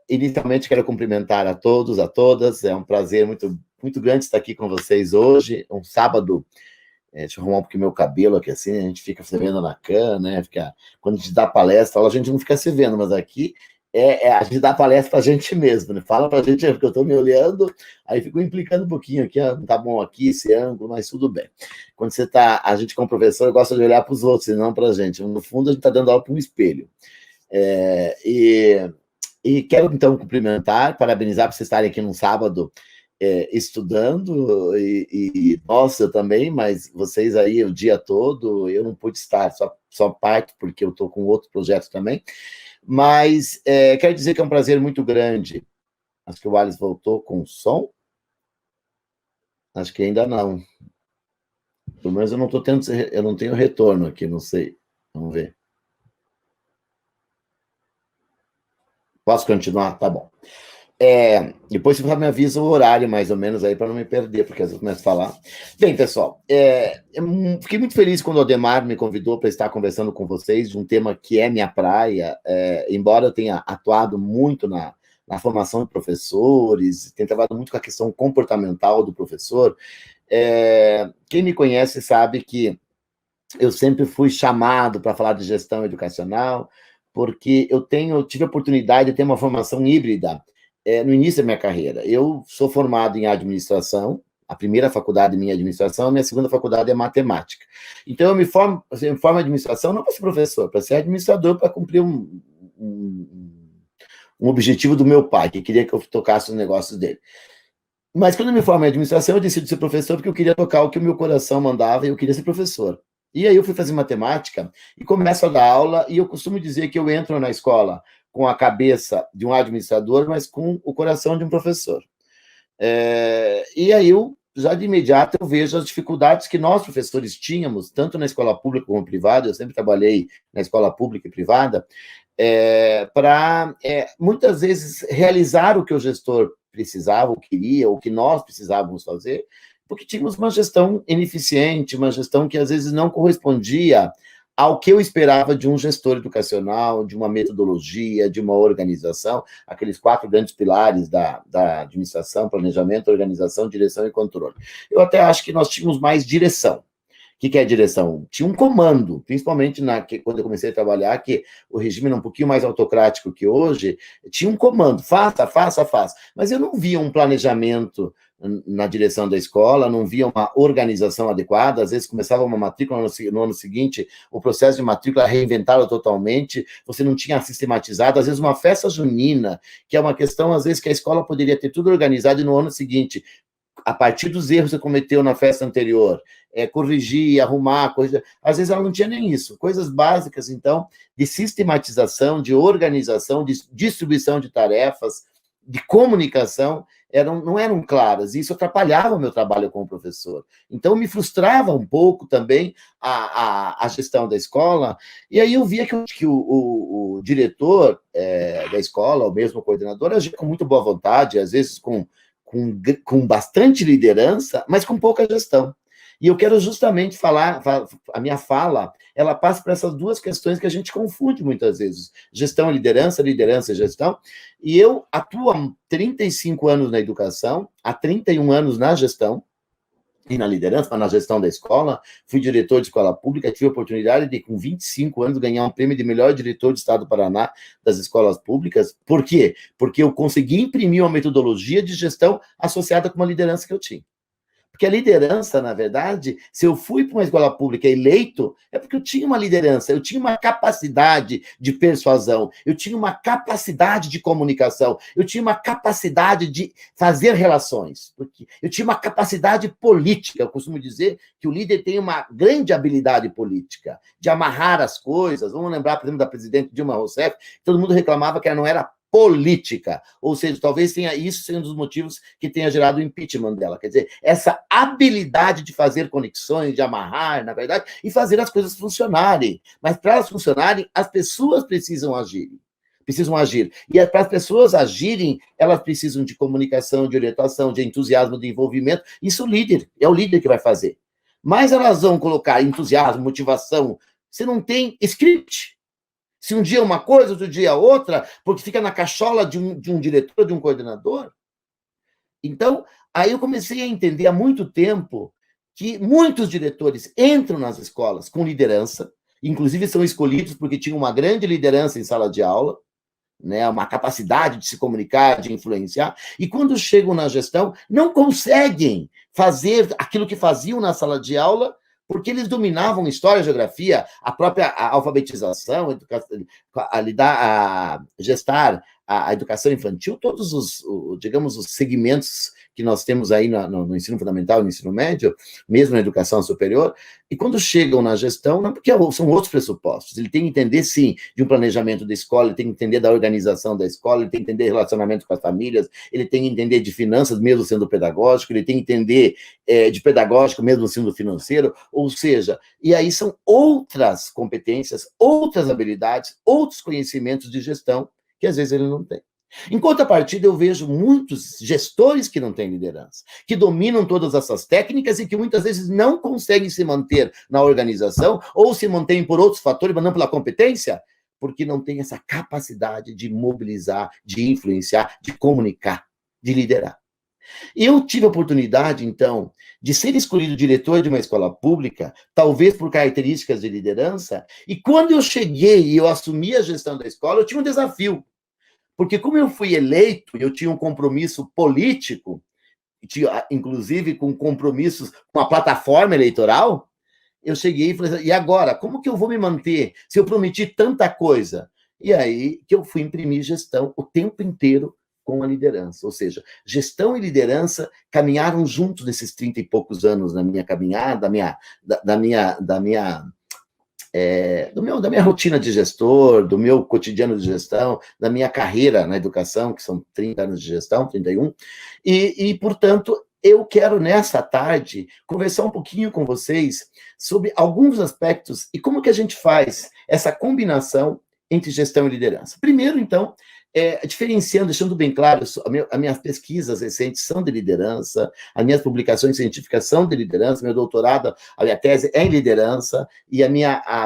Inicialmente, quero cumprimentar a todos, a todas. É um prazer muito, muito grande estar aqui com vocês hoje, um sábado. Deixa eu arrumar um pouquinho meu cabelo aqui, assim, a gente fica se vendo na cama, né? Quando a gente dá palestra, a gente não fica se vendo, mas aqui a gente dá palestra para a gente mesmo, né? Fala para a gente, porque eu estou me olhando, aí fico implicando um pouquinho aqui, não tá bom aqui esse ângulo, mas tudo bem. Quando a gente como professor gosta de olhar para os outros e não para a gente. No fundo, a gente está dando aula para um espelho. E quero, então, cumprimentar, parabenizar por vocês estarem aqui num sábado estudando, nossa, eu também, mas vocês aí o dia todo, eu não pude estar, só parte, porque eu estou com outro projeto também, mas quero dizer que é um prazer muito grande. Acho que o Alice voltou com o som, acho que ainda não, pelo menos eu não tenho retorno aqui, não sei, vamos ver. Posso continuar? Tá bom. Depois você me avisa o horário, mais ou menos, aí, para não me perder, porque às vezes eu começo a falar. Bem, pessoal, fiquei muito feliz quando o Ademar me convidou para estar conversando com vocês de um tema que é minha praia, embora eu tenha atuado muito na formação de professores, tenho trabalhado muito com a questão comportamental do professor. Quem me conhece sabe que eu sempre fui chamado para falar de gestão educacional, porque eu tive a oportunidade de ter uma formação híbrida no início da minha carreira. Eu sou formado em administração, a primeira faculdade minha é administração, a minha segunda faculdade é matemática. Então, eu me formo em administração não para ser professor, para ser administrador, para cumprir um objetivo do meu pai, que queria que eu tocasse os negócios dele. Mas quando eu me formo em administração, eu decido ser professor porque eu queria tocar o que o meu coração mandava e eu queria ser professor. E aí eu fui fazer matemática e começo a dar aula, e eu costumo dizer que eu entro na escola com a cabeça de um administrador, mas com o coração de um professor. E aí já de imediato, eu vejo as dificuldades que nós, professores, tínhamos, tanto na escola pública como privada. Eu sempre trabalhei na escola pública e privada, para, muitas vezes, realizar o que o gestor precisava, ou queria, ou que nós precisávamos fazer, porque tínhamos uma gestão ineficiente, uma gestão que, às vezes, não correspondia ao que eu esperava de um gestor educacional, de uma metodologia, de uma organização, aqueles 4 grandes pilares da administração: planejamento, organização, direção e controle. Eu até acho que nós tínhamos mais direção. O que é direção? Tinha um comando, principalmente quando eu comecei a trabalhar, que o regime era um pouquinho mais autocrático que hoje, tinha um comando: faça, faça, faça. Mas eu não via um planejamento na direção da escola, não via uma organização adequada. Às vezes começava uma matrícula, no ano seguinte o processo de matrícula reinventado totalmente, você não tinha sistematizado. Às vezes uma festa junina, que é uma questão, às vezes, que a escola poderia ter tudo organizado, e no ano seguinte, a partir dos erros que você cometeu na festa anterior, corrigir, arrumar, coisa. Às vezes ela não tinha nem isso. Coisas básicas, então, de sistematização, de organização, de distribuição de tarefas, de comunicação, não eram claras, e isso atrapalhava o meu trabalho como professor. Então, me frustrava um pouco também a gestão da escola, e aí eu via que o diretor da escola, o mesmo coordenador, agia com muito boa vontade, às vezes com bastante liderança, mas com pouca gestão. E eu quero justamente falar, a minha fala, ela passa por essas duas questões que a gente confunde muitas vezes: gestão e liderança, liderança e gestão. E eu atuo há 35 anos na educação, há 31 anos na gestão e na liderança, mas na gestão da escola. Fui diretor de escola pública, tive a oportunidade de, com 25 anos, ganhar um prêmio de melhor diretor do estado do Paraná das escolas públicas. Por quê? Porque eu consegui imprimir uma metodologia de gestão associada com uma liderança que eu tinha. Porque a liderança, na verdade, se eu fui para uma escola pública eleito, é porque eu tinha uma liderança, eu tinha uma capacidade de persuasão, eu tinha uma capacidade de comunicação, eu tinha uma capacidade de fazer relações, porque eu tinha uma capacidade política. Eu costumo dizer que o líder tem uma grande habilidade política, de amarrar as coisas. Vamos lembrar, por exemplo, da presidente Dilma Rousseff, todo mundo reclamava que ela não era política, ou seja, talvez tenha isso sendo um dos motivos que tenha gerado o impeachment dela. Quer dizer, essa habilidade de fazer conexões, de amarrar, na verdade, e fazer as coisas funcionarem. Mas para elas funcionarem, as pessoas precisam agir. E para as pessoas agirem, elas precisam de comunicação, de orientação, de entusiasmo, de envolvimento. Isso é o líder que vai fazer. Mas elas vão colocar entusiasmo, motivação. Você não tem script. Se um dia uma coisa, outro dia outra, porque fica na cachola de um diretor, de um coordenador? Então, aí eu comecei a entender há muito tempo que muitos diretores entram nas escolas com liderança, inclusive são escolhidos porque tinham uma grande liderança em sala de aula, né, uma capacidade de se comunicar, de influenciar, e quando chegam na gestão, não conseguem fazer aquilo que faziam na sala de aula, porque eles dominavam história, geografia, a própria alfabetização, a gestar a educação infantil, todos digamos, os segmentos que nós temos aí no ensino fundamental e no ensino médio, mesmo na educação superior, e quando chegam na gestão, não, porque são outros pressupostos. Ele tem que entender, sim, de um planejamento da escola, ele tem que entender da organização da escola, ele tem que entender relacionamento com as famílias, ele tem que entender de finanças, mesmo sendo pedagógico, ele tem que entender de pedagógico, mesmo sendo financeiro, ou seja, e aí são outras competências, outras habilidades, outros conhecimentos de gestão que às vezes ele não tem. Em contrapartida, eu vejo muitos gestores que não têm liderança, que dominam todas essas técnicas e que muitas vezes não conseguem se manter na organização ou se mantêm por outros fatores, mas não pela competência, porque não tem essa capacidade de mobilizar, de influenciar, de comunicar, de liderar. Eu tive a oportunidade, então, de ser escolhido diretor de uma escola pública, talvez por características de liderança, e quando eu cheguei e eu assumi a gestão da escola, eu tinha um desafio. Porque como eu fui eleito, eu tinha um compromisso político, tinha, inclusive com compromissos com a plataforma eleitoral, eu cheguei e falei assim, e agora? Como que eu vou me manter se eu prometi tanta coisa? E aí que eu fui imprimir gestão o tempo inteiro com a liderança. Ou seja, gestão e liderança caminharam juntos nesses 30 e poucos anos na minha caminhada, da minha rotina de gestor, do meu cotidiano de gestão, da minha carreira na educação, que são 30 anos de gestão, 31, portanto, eu quero, nessa tarde, conversar um pouquinho com vocês sobre alguns aspectos e como que a gente faz essa combinação entre gestão e liderança. Primeiro, então, diferenciando, deixando bem claro, as minhas pesquisas recentes são de liderança, as minhas publicações científicas são de liderança, meu doutorado, a minha tese é em liderança, e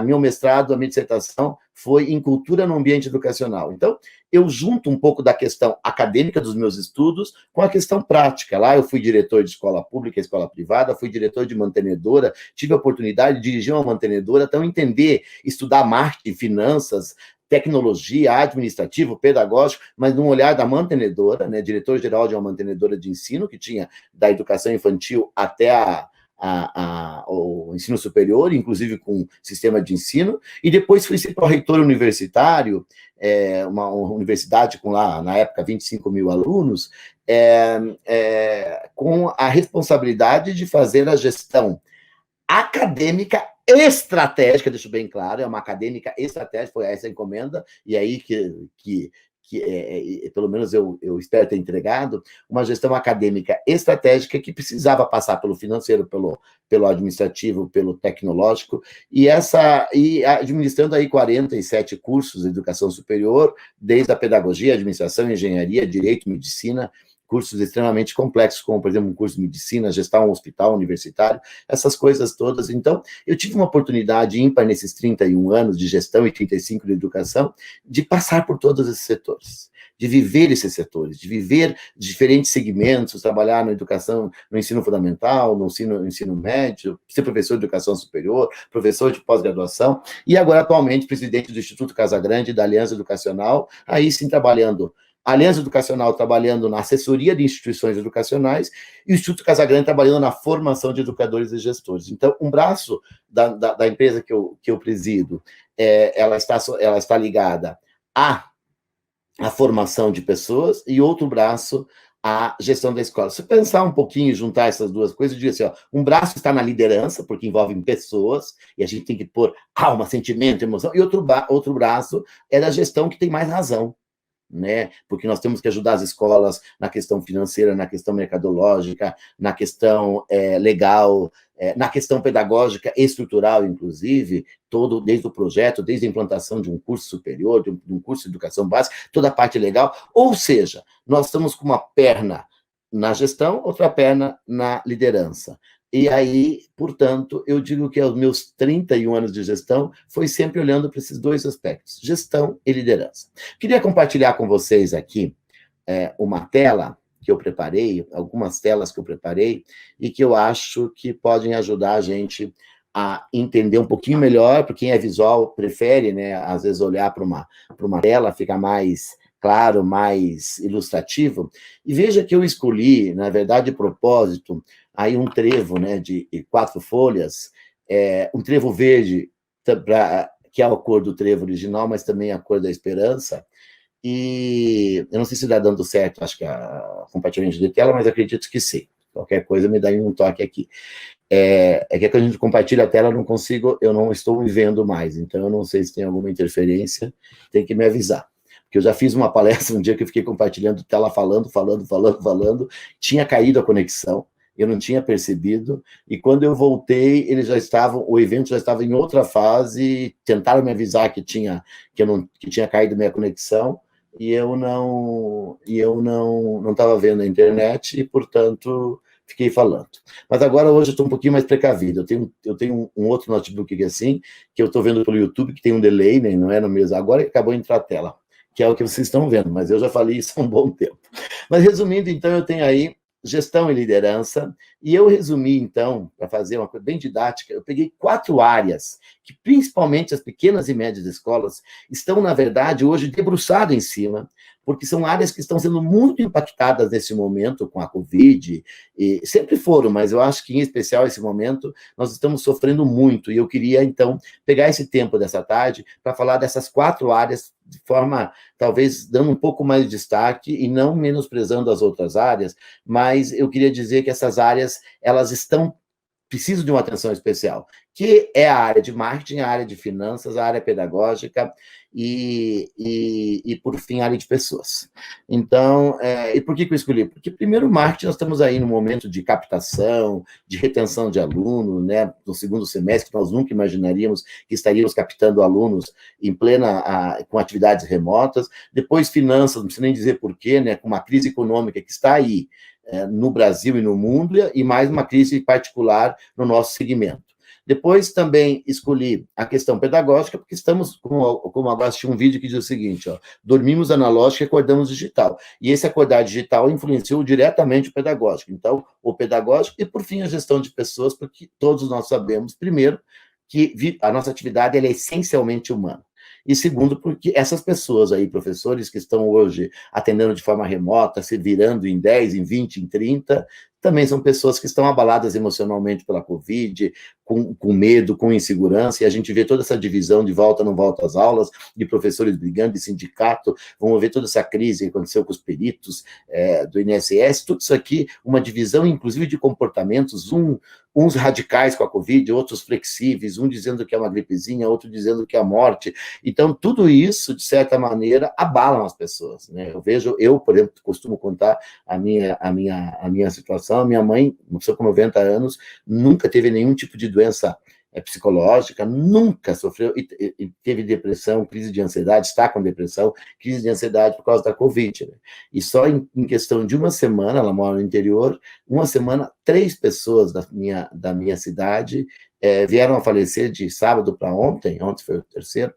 meu mestrado, a minha dissertação foi em cultura no ambiente educacional. Então, eu junto um pouco da questão acadêmica dos meus estudos com a questão prática. Lá eu fui diretor de escola pública, escola privada, fui diretor de mantenedora, tive a oportunidade de dirigir uma mantenedora, então entender, estudar marketing, finanças, tecnologia, administrativo, pedagógico, mas num olhar da mantenedora, né, diretor-geral de uma mantenedora de ensino, que tinha da educação infantil até o ensino superior, inclusive com sistema de ensino, e depois fui ser reitor universitário, uma universidade com lá, na época, 25 mil alunos, com a responsabilidade de fazer a gestão acadêmica estratégica, deixo bem claro, é uma acadêmica estratégica, foi essa a encomenda, e aí que pelo menos eu espero ter entregado, uma gestão acadêmica estratégica que precisava passar pelo financeiro, pelo administrativo, pelo tecnológico, e administrando aí 47 cursos de educação superior, desde a pedagogia, administração, engenharia, direito, medicina, cursos extremamente complexos, como, por exemplo, um curso de medicina, gestão um hospital universitário, essas coisas todas. Então, eu tive uma oportunidade ímpar nesses 31 anos de gestão e 35 de educação, de passar por todos esses setores, de viver esses setores, de viver diferentes segmentos, trabalhar na educação, no ensino fundamental, no ensino médio, ser professor de educação superior, professor de pós-graduação, e agora, atualmente, presidente do Instituto Casagrande, da Aliança Educacional, aí sim trabalhando a Aliança Educacional trabalhando na assessoria de instituições educacionais e o Instituto Casagrande trabalhando na formação de educadores e gestores. Então, um braço da empresa que eu presido, ela está ligada à formação de pessoas e outro braço à gestão da escola. Se pensar um pouquinho e juntar essas duas coisas, eu digo assim, ó, um braço está na liderança, porque envolve pessoas, e a gente tem que pôr alma, sentimento, emoção, e outro braço é da gestão que tem mais razão, né? Porque nós temos que ajudar as escolas na questão financeira, na questão mercadológica, na questão legal, na questão pedagógica e estrutural, inclusive, desde o projeto, desde a implantação de um curso superior, de um curso de educação básica, toda a parte legal. Ou seja, nós estamos com uma perna na gestão, outra perna na liderança. E aí, portanto, eu digo que aos meus 31 anos de gestão, foi sempre olhando para esses dois aspectos, gestão e liderança. Queria compartilhar com vocês aqui uma tela que eu preparei, algumas telas que eu preparei, e que eu acho que podem ajudar a gente a entender um pouquinho melhor, porque quem é visual prefere, né, às vezes olhar para uma tela, fica mais claro, mais ilustrativo. E veja que eu escolhi, na verdade, de propósito, aí um trevo, né, de 4 folhas, um trevo verde, que é a cor do trevo original, mas também a cor da esperança. E eu não sei se está dando certo, acho que a compartilhamento de tela, mas acredito que sim. Qualquer coisa me dá um toque aqui. Que quando a gente compartilha a tela, eu não estou me vendo mais, então eu não sei se tem alguma interferência, tem que me avisar. Porque eu já fiz uma palestra um dia que eu fiquei compartilhando tela, falando, tinha caído a conexão, eu não tinha percebido, e quando eu voltei, o evento já estava em outra fase, tentaram me avisar que tinha caído minha conexão, e eu não estava vendo a internet, e, portanto, fiquei falando. Mas agora, hoje, eu estou um pouquinho mais precavido. Eu tenho um outro notebook aqui assim, que eu estou vendo pelo YouTube, que tem um delay, né, não é no mesmo. Agora acabou de entrar a tela, que é o que vocês estão vendo, mas eu já falei isso há um bom tempo. Mas, resumindo, então, eu tenho aí gestão e liderança, e eu resumi, então, para fazer uma coisa bem didática, eu peguei 4 áreas, que principalmente as pequenas e médias escolas estão, na verdade, hoje debruçadas em cima, porque são áreas que estão sendo muito impactadas nesse momento com a Covid, e sempre foram, mas eu acho que, em especial, esse momento, nós estamos sofrendo muito, e eu queria, então, pegar esse tempo dessa tarde para falar dessas 4 áreas de forma, talvez, dando um pouco mais de destaque e não menosprezando as outras áreas, mas eu queria dizer que essas áreas, elas precisam de uma atenção especial, que é a área de marketing, a área de finanças, a área pedagógica e por fim, a área de pessoas. Então, e por que eu escolhi? Porque, primeiro, marketing, nós estamos aí no momento de captação, de retenção de alunos, né, no segundo semestre, nós nunca imaginaríamos que estaríamos captando alunos em com atividades remotas. Depois, finanças, não preciso nem dizer porquê, né, com uma crise econômica que está aí, no Brasil e no mundo, e mais uma crise particular no nosso segmento. Depois também escolhi a questão pedagógica, porque estamos, como agora assisti um vídeo que diz o seguinte, dormimos analógico e acordamos digital. E esse acordar digital influenciou diretamente o pedagógico. Então, o pedagógico e, por fim, a gestão de pessoas, porque todos nós sabemos, primeiro, que a nossa atividade é essencialmente humana. E segundo, porque essas pessoas aí, professores que estão hoje atendendo de forma remota, se virando em 10, em 20, em 30, também são pessoas que estão abaladas emocionalmente pela Covid, com medo, com insegurança, e a gente vê toda essa divisão de volta, não volta às aulas, de professores brigando, de sindicato, vamos ver toda essa crise que aconteceu com os peritos do INSS, tudo isso aqui, uma divisão, inclusive, de comportamentos, uns radicais com a Covid, outros flexíveis, um dizendo que é uma gripezinha, outro dizendo que é a morte. Então, tudo isso, de certa maneira, abalam as pessoas, né? Eu, por exemplo, costumo contar a minha situação. A minha mãe, uma pessoa com 90 anos, nunca teve nenhum tipo de doença psicológica, nunca sofreu, e teve depressão, crise de ansiedade, está com depressão, crise de ansiedade por causa da Covid, né? E só em questão de uma semana, ela mora no interior, uma semana, 3 pessoas da minha cidade vieram a falecer de sábado para ontem foi o terceiro,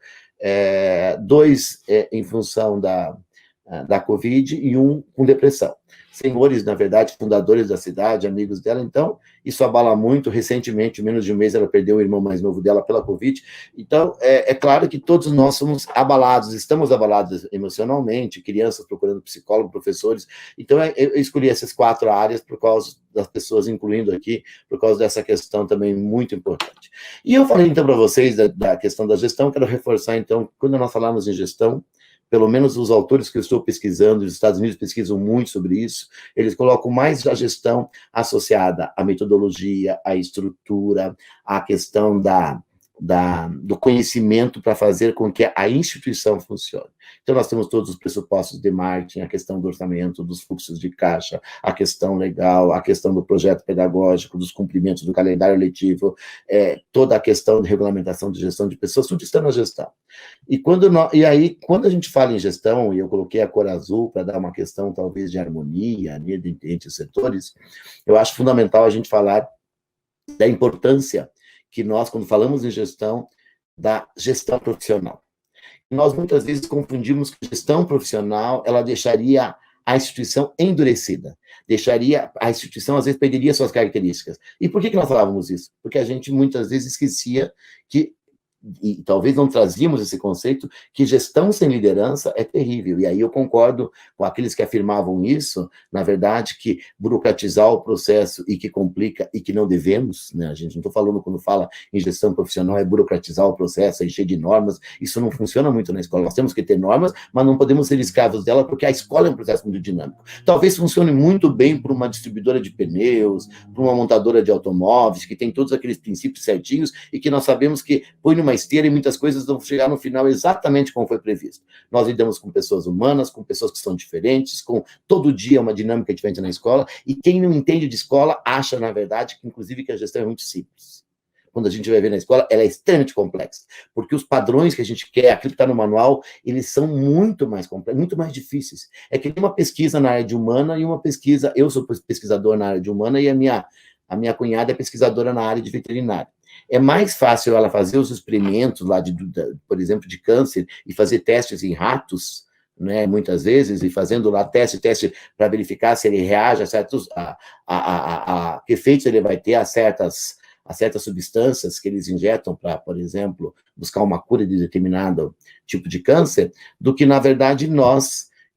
2 em função da Covid e 1 com depressão. Senhores, na verdade, fundadores da cidade, amigos dela, então, isso abala muito. Recentemente, menos de um mês, ela perdeu o irmão mais novo dela pela Covid. Então, é claro que todos nós somos abalados, estamos abalados emocionalmente, crianças procurando psicólogo, professores. Então, eu escolhi essas 4 áreas por causa das pessoas, incluindo aqui, por causa dessa questão também muito importante. E eu falei, então, para vocês da questão da gestão, quero reforçar, então, quando nós falamos em gestão, pelo menos os autores que eu estou pesquisando, os Estados Unidos pesquisam muito sobre isso, eles colocam mais a gestão associada à metodologia, à estrutura, à questão do conhecimento para fazer com que a instituição funcione. Então, nós temos todos os pressupostos de marketing, a questão do orçamento, dos fluxos de caixa, a questão legal, a questão do projeto pedagógico, dos cumprimentos do calendário letivo, toda a questão de regulamentação de gestão de pessoas, tudo está na gestão. E aí, quando a gente fala em gestão, e eu coloquei a cor azul para dar uma questão, talvez, de harmonia, né, entre os setores, eu acho fundamental a gente falar da importância que nós, quando falamos em gestão, da gestão profissional. Nós muitas vezes confundimos que gestão profissional, ela deixaria a instituição endurecida, deixaria a instituição, às vezes, perderia suas características. E por que nós falávamos isso? Porque a gente muitas vezes esquecia que, e talvez não trazíamos esse conceito, que gestão sem liderança é terrível. E aí eu concordo com aqueles que afirmavam isso, na verdade, que burocratizar o processo e que complica e que não devemos, né? A gente não está falando, quando fala em gestão profissional, é burocratizar o processo, é encher de normas, isso não funciona muito na escola. Nós temos que ter normas, mas não podemos ser escravos dela, porque a escola é um processo muito dinâmico. Talvez funcione muito bem para uma distribuidora de pneus, para uma montadora de automóveis, que tem todos aqueles princípios certinhos e que nós sabemos que põe numa esteira e muitas coisas vão chegar no final exatamente como foi previsto. Nós lidamos com pessoas humanas, com pessoas que são diferentes, com todo dia uma dinâmica diferente na escola, e quem não entende de escola acha, na verdade, que inclusive que a gestão é muito simples. Quando a gente vai ver na escola, ela é extremamente complexa, porque os padrões que a gente quer, aquilo que está no manual, eles são muito mais complexos, muito mais difíceis. É que tem uma pesquisa na área de humana e uma pesquisa, eu sou pesquisador na área de humana e a minha cunhada é pesquisadora na área de veterinária. É mais fácil ela fazer os experimentos lá, por exemplo, de câncer, e fazer testes em ratos, né, muitas vezes, e fazendo lá teste para verificar se ele reage a certos, que efeitos ele vai ter a certas substâncias que eles injetam para, por exemplo, buscar uma cura de determinado tipo de câncer, do que, na verdade,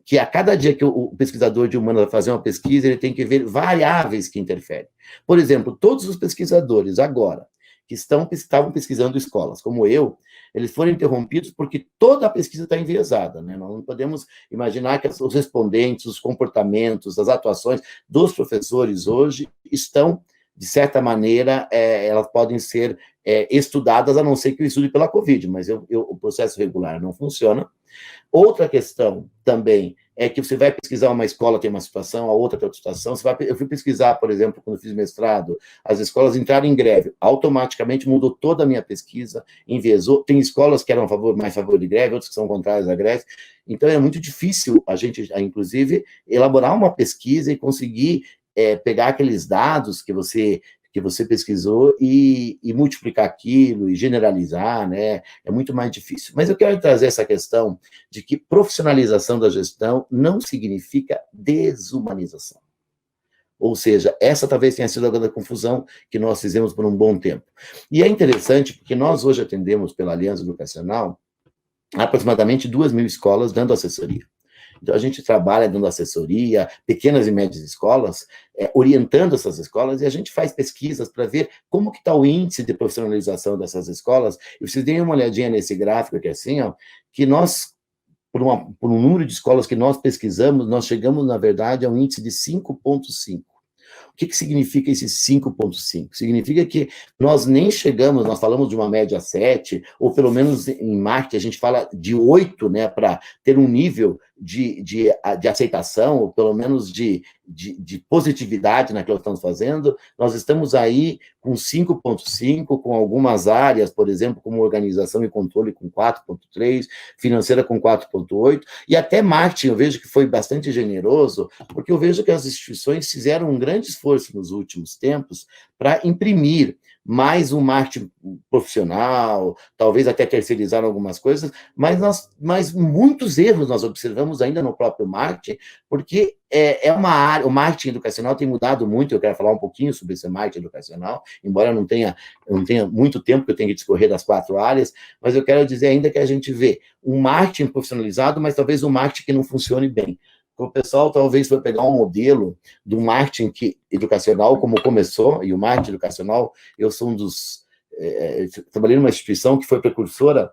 que a cada dia que o pesquisador de humanas vai fazer uma pesquisa, ele tem que ver variáveis que interferem. Por exemplo, todos os pesquisadores agora, que estavam pesquisando escolas, como eu, eles foram interrompidos porque toda a pesquisa está enviesada, né? Nós não podemos imaginar que os respondentes, os comportamentos, as atuações dos professores hoje estão, de certa maneira, elas podem ser estudadas, a não ser que eu estude pela Covid, mas o processo regular não funciona. Outra questão também é que você vai pesquisar uma escola, tem uma situação, a outra tem outra situação. Eu fui pesquisar, por exemplo, quando eu fiz mestrado, as escolas entraram em greve, automaticamente mudou toda a minha pesquisa, enviesou. Tem escolas que eram mais a favor de greve, outras que são contrárias à greve. Então, é muito difícil a gente, inclusive, elaborar uma pesquisa e conseguir pegar aqueles dados que você pesquisou e multiplicar aquilo e generalizar, né? É muito mais difícil. Mas eu quero trazer essa questão de que profissionalização da gestão não significa desumanização. Ou seja, essa talvez tenha sido a grande confusão que nós fizemos por um bom tempo. E é interessante porque nós hoje atendemos pela Aliança Educacional aproximadamente 2.000 escolas dando assessoria. Então, a gente trabalha dando assessoria, pequenas e médias escolas, orientando essas escolas, e a gente faz pesquisas para ver como que está o índice de profissionalização dessas escolas. E vocês deem uma olhadinha nesse gráfico aqui, assim, ó, que nós, por um número de escolas que nós pesquisamos, nós chegamos, na verdade, a um índice de 5,5. O que significa esse 5,5? Significa que nós nem chegamos, nós falamos de uma média 7, ou pelo menos em marketing a gente fala de 8, né, para ter um nível de aceitação, ou pelo menos de positividade naquilo que estamos fazendo. Nós estamos aí com 5,5, com algumas áreas, por exemplo, como organização e controle com 4,3, financeira com 4,8, e até marketing eu vejo que foi bastante generoso, porque eu vejo que as instituições fizeram um grande esforço nos últimos tempos para imprimir mais um marketing profissional, talvez até terceirizar algumas coisas, mas muitos erros nós observamos ainda no próprio marketing, porque é uma área, o marketing educacional tem mudado muito. Eu quero falar um pouquinho sobre esse marketing educacional, embora eu não tenha muito tempo que eu tenho que discorrer das 4 áreas, mas eu quero dizer ainda que a gente vê um marketing profissionalizado, mas talvez um marketing que não funcione bem. O pessoal talvez foi pegar um modelo do marketing educacional, como começou, e o marketing educacional, eu sou um dos... trabalhei numa instituição que foi precursora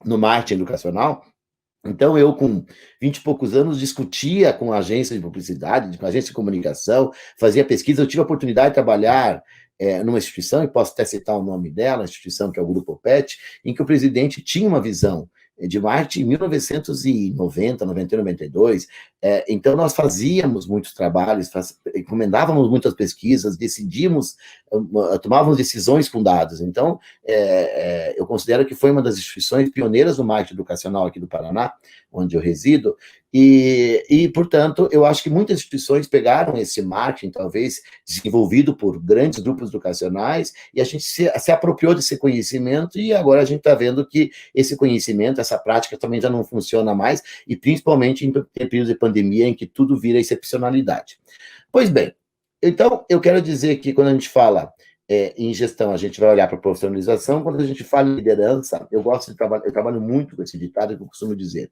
no marketing educacional. Então, eu, com 20 e poucos anos, discutia com agência de publicidade, com agência de comunicação, fazia pesquisa. Eu tive a oportunidade de trabalhar numa instituição, e posso até citar o nome dela, a instituição que é o Grupo PET, em que o presidente tinha uma visão de marketing em 1990, 91, 92. Então, nós fazíamos muitos trabalhos, encomendávamos muitas pesquisas, tomávamos decisões com dados. Então, eu considero que foi uma das instituições pioneiras do marketing educacional aqui do Paraná, onde eu resido, Portanto, eu acho que muitas instituições pegaram esse marketing, talvez desenvolvido por grandes grupos educacionais, e a gente se apropriou desse conhecimento, e agora a gente está vendo que esse conhecimento, essa prática também já não funciona mais, e principalmente em períodos de pandemia, em que tudo vira excepcionalidade. Pois bem, então eu quero dizer que quando a gente fala em gestão, a gente vai olhar para a profissionalização, quando a gente fala em liderança, eu gosto de trabalhar, eu trabalho muito com esse ditado que eu costumo dizer.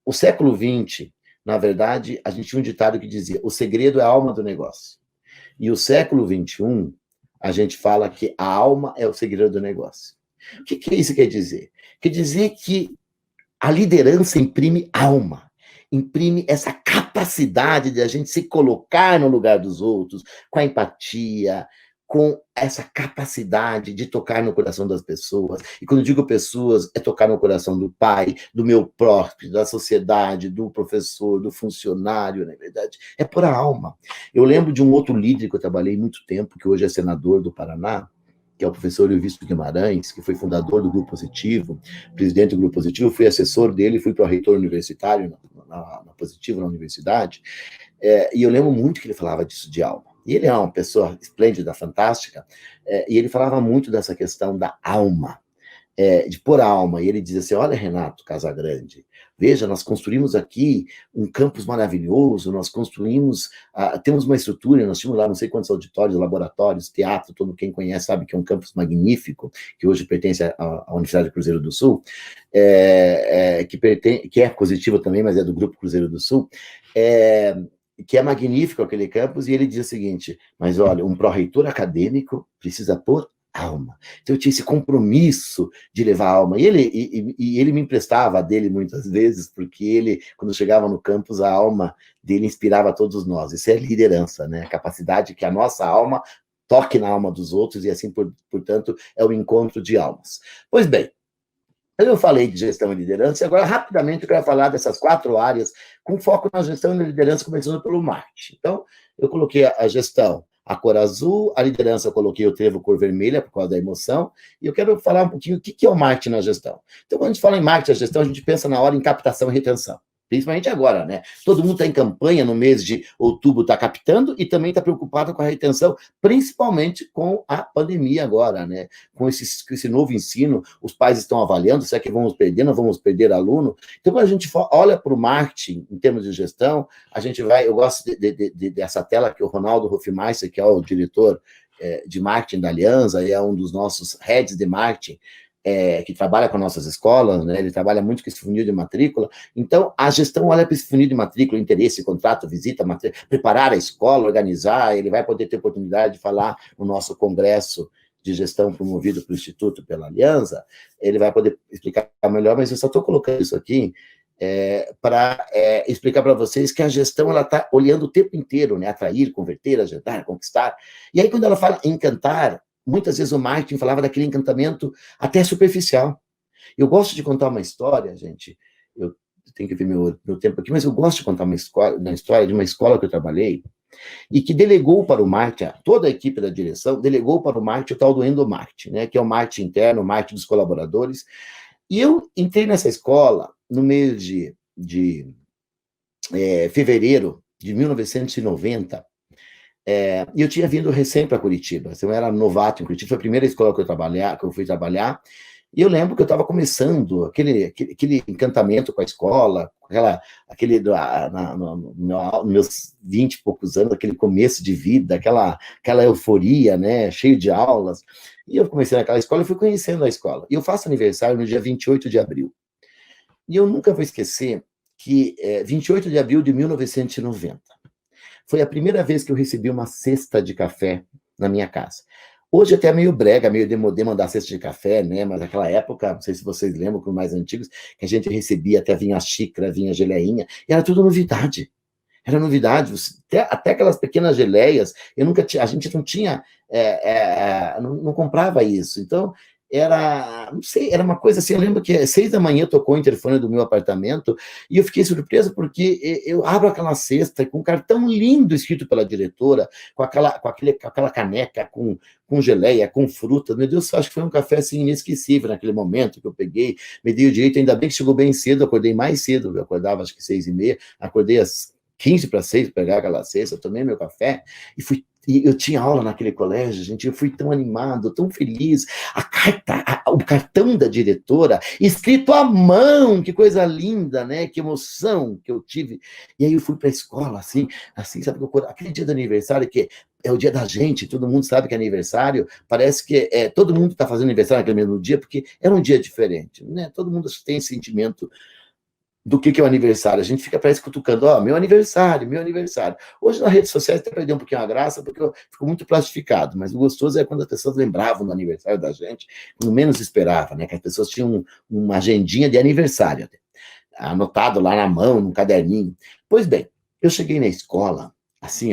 O século XX, na verdade, a gente tinha um ditado que dizia: o segredo é a alma do negócio. E o século XXI, a gente fala que a alma é o segredo do negócio. O que isso quer dizer? Quer dizer que a liderança imprime alma, imprime essa capacidade de a gente se colocar no lugar dos outros, com a empatia, com essa capacidade de tocar no coração das pessoas. E quando eu digo pessoas, é tocar no coração do pai, do meu próprio, da sociedade, do professor, do funcionário, na verdade. É por a alma. Eu lembro de um outro líder que eu trabalhei muito tempo, que hoje é senador do Paraná, que é o professor Euvício Guimarães, que foi fundador do Grupo Positivo, presidente do Grupo Positivo, fui assessor dele, fui pró-reitor universitário na Positivo, na universidade, e eu lembro muito que ele falava disso de alma. E ele é uma pessoa esplêndida, fantástica, e ele falava muito dessa questão da alma, de pôr a alma. E ele dizia assim: olha, Renato Casagrande, veja, nós construímos aqui um campus maravilhoso, nós construímos, temos uma estrutura, nós tínhamos lá não sei quantos auditórios, laboratórios, teatro, todo quem conhece sabe que é um campus magnífico, que hoje pertence à Universidade do Cruzeiro do Sul, que é positivo também, mas é do Grupo Cruzeiro do Sul, que é magnífico aquele campus, e ele diz o seguinte: mas olha, um pró-reitor acadêmico precisa pôr alma. Então eu tinha esse compromisso de levar alma, e ele me emprestava a dele muitas vezes, porque ele, quando chegava no campus, a alma dele inspirava todos nós. Isso é liderança, né? A capacidade que a nossa alma toque na alma dos outros, e assim, portanto, é o encontro de almas. Pois bem, eu falei de gestão e liderança, e agora, rapidamente, eu quero falar dessas 4 áreas, com foco na gestão e na liderança, começando pelo marketing. Então, eu coloquei a gestão, a cor azul, a liderança eu coloquei o trevo cor vermelha, por causa da emoção, e eu quero falar um pouquinho o que é o marketing na gestão. Então, quando a gente fala em marketing na gestão, a gente pensa na hora em captação e retenção. Principalmente agora, né? Todo mundo está em campanha no mês de outubro, está captando e também está preocupado com a retenção, principalmente com a pandemia agora, né? Com esse novo ensino, os pais estão avaliando, será que vamos perder, não vamos perder aluno? Então, quando a gente olha para o marketing em termos de gestão, a gente vai, eu gosto dessa tela que o Ronaldo Hofmeister, que é o diretor de marketing da Aliança, e é um dos nossos heads de marketing, que trabalha com nossas escolas, né? Ele trabalha muito com esse funil de matrícula. Então, a gestão olha para esse funil de matrícula: interesse, contrato, visita, preparar a escola, organizar. Ele vai poder ter oportunidade de falar no nosso congresso de gestão promovido pelo Instituto, pela Aliança. Ele vai poder explicar melhor, mas eu só estou colocando isso aqui para explicar para vocês que a gestão ela está olhando o tempo inteiro, né? Atrair, converter, agendar, conquistar. E aí, quando ela fala encantar, muitas vezes o marketing falava daquele encantamento até superficial. Eu gosto de contar uma história, gente, eu tenho que ver meu tempo aqui, mas eu gosto de contar uma história de uma escola que eu trabalhei, e que delegou para o marketing, toda a equipe da direção delegou para o marketing o tal do endomarketing, né, que é o marketing interno, o marketing dos colaboradores. E eu entrei nessa escola no mês de fevereiro de 1990, e eu tinha vindo recém para Curitiba, eu era novato em Curitiba, foi a primeira escola que eu fui trabalhar, e eu lembro que eu estava começando aquele encantamento com a escola, nos meus 20 e poucos anos, aquele começo de vida, aquela euforia, né, cheio de aulas, e eu comecei naquela escola e fui conhecendo a escola. E eu faço aniversário no dia 28 de abril. E eu nunca vou esquecer que 28 de abril de 1990, foi a primeira vez que eu recebi uma cesta de café na minha casa. Hoje até é meio brega, meio demodê mandar cesta de café, né? Mas naquela época, não sei se vocês lembram, com os mais antigos, que a gente recebia, até vinha a xícara, vinha a geleinha, e era tudo novidade. Era novidade, até aquelas pequenas geleias, a gente não tinha, não comprava isso. Então, não sei, era uma coisa assim, eu lembro que às 6 da manhã tocou o interfone do meu apartamento, e eu fiquei surpreso porque eu abro aquela cesta com um cartão lindo escrito pela diretora, com aquela caneca, com geleia, com frutas, meu Deus, acho que foi um café assim inesquecível naquele momento que eu peguei, me dei o direito, ainda bem que chegou bem cedo, eu acordei mais cedo, eu acordava acho que 6h30, acordei às 15 para 6 para pegar aquela cesta, tomei meu café, e eu tinha aula naquele colégio, gente, eu fui tão animado, tão feliz, o cartão da diretora, escrito à mão, que coisa linda, né? Que emoção que eu tive. E aí eu fui para a escola, assim, sabe, aquele dia do aniversário, que é o dia da gente, todo mundo sabe que é aniversário, parece que todo mundo está fazendo aniversário naquele mesmo dia, porque era um dia diferente, né? Todo mundo tem esse sentimento do que é o aniversário. A gente fica, parece, cutucando, meu aniversário, meu aniversário. Hoje, nas redes sociais, até perdeu um pouquinho a graça, porque ficou muito plastificado, mas o gostoso é quando as pessoas lembravam do aniversário da gente, quando menos esperava, né? Que as pessoas tinham uma agendinha de aniversário, anotado lá na mão, num caderninho. Pois bem, eu cheguei na escola, assim,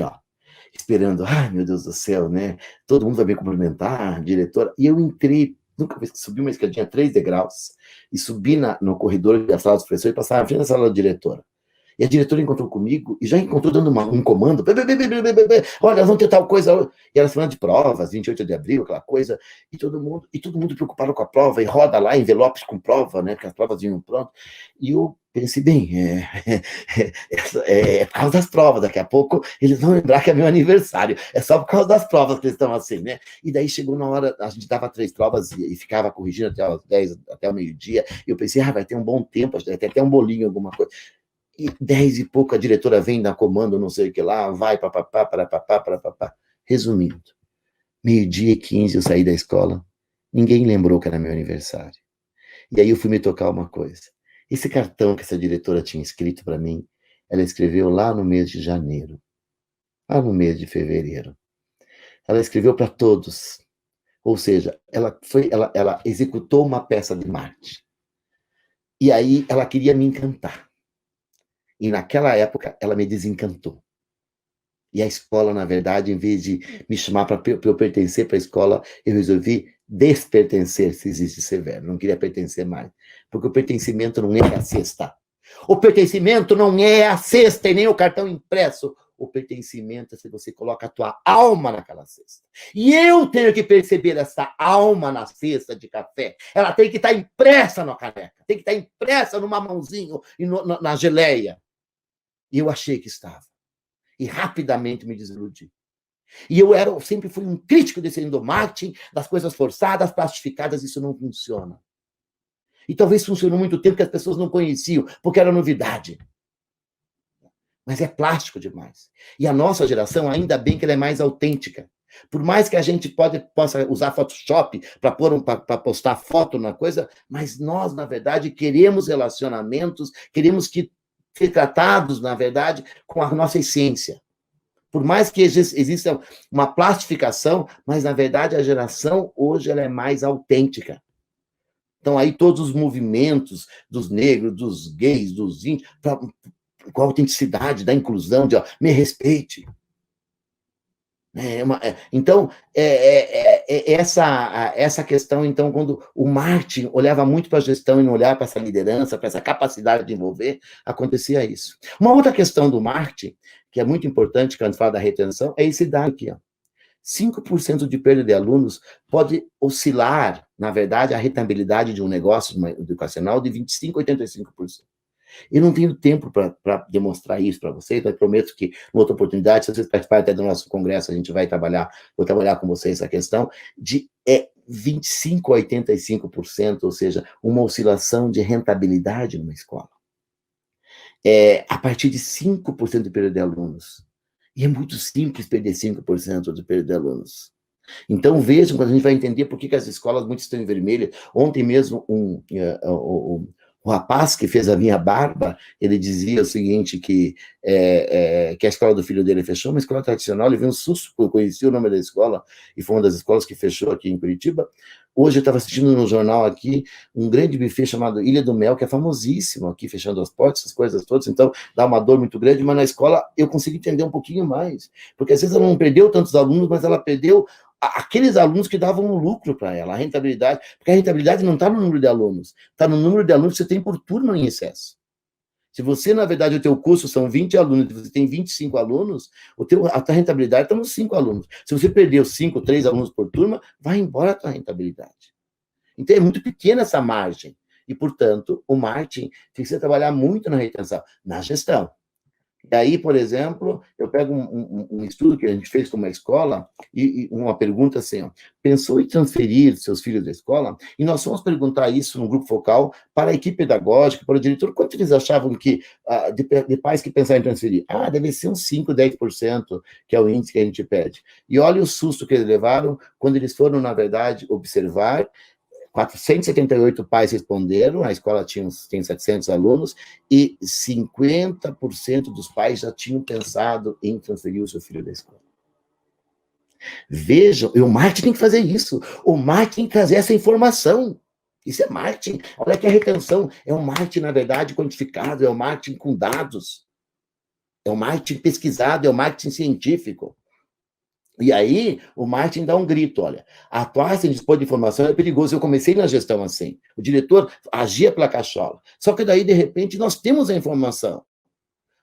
esperando, ai, meu Deus do céu, né? Todo mundo vai me cumprimentar, diretora, e eu entrei, nunca vi, subi uma escadinha 3 degraus, e subi no corredor da sala dos professores e passava na frente da sala da diretora. E a diretora encontrou comigo e já encontrou dando um comando. Olha, nós vamos ter tal coisa. E era semana de provas, 28 de abril, aquela coisa. E todo mundo preocupado com a prova, e roda lá envelopes com prova, né? Porque as provas vinham pronto. E eu pensei, bem, é por causa das provas, daqui a pouco eles vão lembrar que é meu aniversário. É só por causa das provas que eles estão assim, né? E daí chegou na hora, a gente dava 3 provas e ficava corrigindo até as 10, até o meio-dia. E eu pensei, vai ter um bom tempo, até ter um bolinho, alguma coisa. E 10 e pouco a diretora vem, dá comando, não sei o que lá, vai, papapá, papapá. Resumindo, 12h15 eu saí da escola, ninguém lembrou que era meu aniversário. E aí eu fui me tocar uma coisa. Esse cartão que essa diretora tinha escrito para mim, ela escreveu lá no mês de janeiro, lá no mês de fevereiro. Ela escreveu para todos. Ou seja, ela executou uma peça de marketing. E aí ela queria me encantar. E naquela época, ela me desencantou. E a escola, na verdade, em vez de me chamar para eu pertencer para a escola, eu resolvi despertencer, se existe severo. Não queria pertencer mais. Porque o pertencimento não é a cesta. O pertencimento não é a cesta e nem o cartão impresso. O pertencimento é se você coloca a tua alma naquela cesta. E eu tenho que perceber essa alma na cesta de café. Ela tem que estar impressa na caneca. Tem que estar impressa no mamãozinho e na geleia. E eu achei que estava. E rapidamente me desiludi. E eu sempre fui um crítico desse endomarketing, das coisas forçadas, plastificadas, isso não funciona. E talvez funcionou muito tempo que as pessoas não conheciam, porque era novidade. Mas é plástico demais. E a nossa geração, ainda bem que ela é mais autêntica. Por mais que a gente possa usar Photoshop para postar foto na coisa, mas nós, na verdade, queremos relacionamentos, queremos ser tratados, na verdade, com a nossa essência. Por mais que exista uma plastificação, mas, na verdade, a geração hoje ela é mais autêntica. Então, aí todos os movimentos dos negros, dos gays, dos índios, com a autenticidade da inclusão, de me respeite. Então, essa questão, então, quando o marketing olhava muito para a gestão e não olhava para essa liderança, para essa capacidade de envolver, acontecia isso. Uma outra questão do marketing, que é muito importante quando fala da retenção, é esse dado aqui. 5% de perda de alunos pode oscilar, na verdade, a rentabilidade de um negócio educacional de 25% a 85%. Eu não tenho tempo para demonstrar isso para vocês, mas prometo que, em outra oportunidade, se vocês participarem até do nosso congresso, a gente vou trabalhar com vocês essa questão de 25% a 85%, ou seja, uma oscilação de rentabilidade numa escola. A partir de 5% de perda de alunos. E é muito simples perder 5% de perda de alunos. Então, vejam, quando a gente vai entender por que as escolas muitas estão em vermelho. Ontem mesmo, o rapaz que fez a minha barba, ele dizia o seguinte, que a escola do filho dele fechou, uma escola tradicional, ele viu um susto, eu conheci o nome da escola, e foi uma das escolas que fechou aqui em Curitiba. Hoje eu estava assistindo no jornal aqui, um grande buffet chamado Ilha do Mel, que é famosíssimo aqui, fechando as portas, essas coisas todas, então dá uma dor muito grande, mas na escola eu consigo entender um pouquinho mais, porque às vezes ela não perdeu tantos alunos, mas ela perdeu aqueles alunos que davam lucro para ela, a rentabilidade, porque a rentabilidade não está no número de alunos, está no número de alunos que você tem por turma em excesso. Se você, na verdade, o teu curso são 20 alunos, você tem 25 alunos, a tua rentabilidade está nos 5 alunos. Se você perdeu 5, 3 alunos por turma, vai embora a tua rentabilidade. Então, é muito pequena essa margem. E, portanto, o marketing tem que se trabalhar muito na retenção, na gestão. E aí, por exemplo, eu pego um estudo que a gente fez com uma escola e uma pergunta assim, ó, pensou em transferir seus filhos da escola? E nós fomos perguntar isso no grupo focal para a equipe pedagógica, para o diretor, quanto eles achavam que de pais que pensaram em transferir? Deve ser uns 5, 10%, que é o índice que a gente pede. E olha o susto que eles levaram quando eles foram, na verdade, observar. 478 pais responderam, a escola tem 700 alunos, e 50% dos pais já tinham pensado em transferir o seu filho da escola. Vejam, e o marketing tem que fazer isso, o marketing tem que trazer essa informação. Isso é marketing. Olha que a retenção é um marketing, na verdade, quantificado, é um marketing com dados, é um marketing pesquisado, é um marketing científico. E aí, o marketing dá um grito, olha, atuar sem dispor de informação é perigoso. Eu comecei na gestão assim, o diretor agia pela cachola. Só que daí, de repente, nós temos a informação,